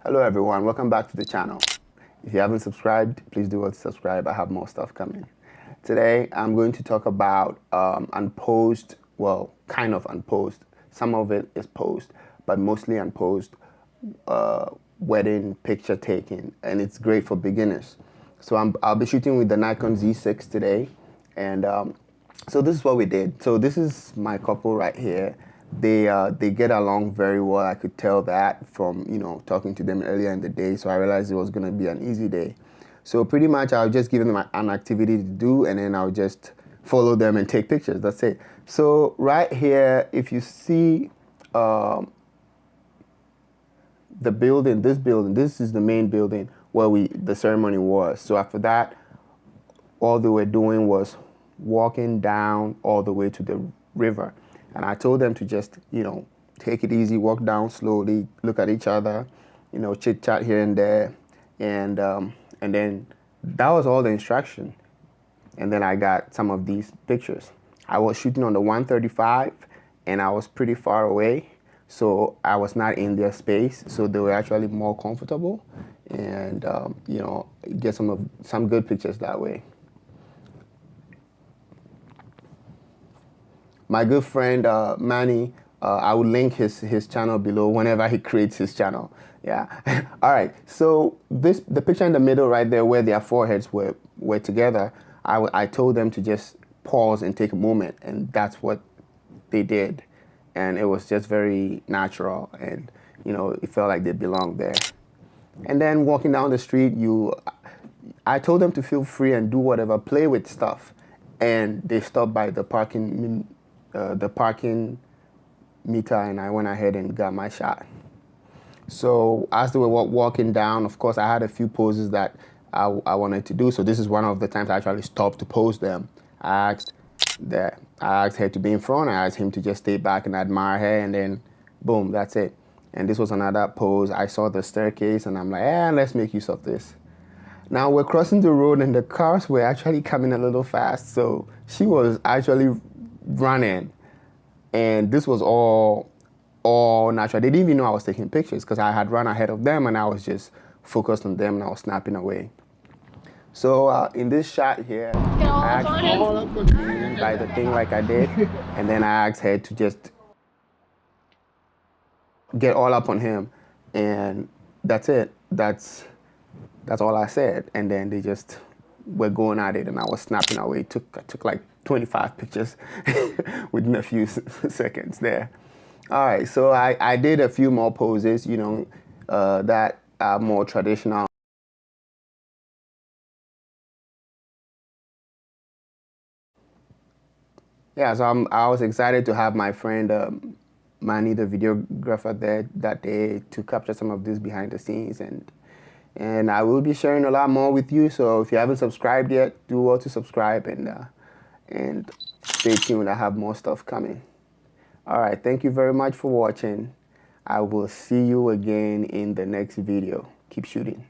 Hello everyone, welcome back to the channel. If you haven't subscribed, please do subscribe. I have more stuff coming. Today I'm going to talk about unposed, well, kind of unposed. Some of it is posed, but mostly unposed wedding picture taking, and it's great for beginners. So I'll be shooting with the Nikon Z6 today, and so this is what we did. So this is my couple right here. They get along very well. I could tell that from talking to them earlier in the day. So I realized it was going to be an easy day. So pretty much I'll just give them an activity to do, and then I'll just follow them and take pictures. That's it. So right here, if you see the building, this is the main building where the ceremony was. So after that, all they were doing was walking down all the way to the river. And I told them to just, take it easy, walk down slowly, look at each other, chit chat here and there. And then that was all the instruction. And then I got some of these pictures. I was shooting on the 135 and I was pretty far away. So I was not in their space. So they were actually more comfortable and, get some good pictures that way. My good friend Manny, I will link his channel below whenever he creates his channel. Yeah. All right. So the picture in the middle right there where their foreheads were together, I told them to just pause and take a moment, and that's what they did. And it was just very natural, and it felt like they belonged there. And then walking down the street, I told them to feel free and do whatever, play with stuff, and they stopped by the parking meter, and I went ahead and got my shot. So as they were walking down, of course, I had a few poses that I wanted to do. So this is one of the times I actually stopped to pose them. I asked her to be in front. I asked him to just stay back and admire her, and then boom, that's it. And this was another pose. I saw the staircase, and I'm like, let's make use of this. Now we're crossing the road, and the cars were actually coming a little fast. So she was actually running, and this was all natural. They didn't even know I was taking pictures because I had run ahead of them, and I was just focused on them, and I was snapping away. So in this shot here, I asked her by the thing like I did, and then I asked her to just get all up on him, and that's it. That's all I said. And then they just were going at it, and I was snapping away. I took like 25 pictures within a few seconds there. All right, so I did a few more poses, that are more traditional. Yeah, so I was excited to have my friend Manny, the videographer, there that day to capture some of this behind the scenes, and I will be sharing a lot more with you. So if you haven't subscribed yet, do well to subscribe and stay tuned. I have more stuff coming. All right, thank you very much for watching. I will see you again in the next video. Keep shooting.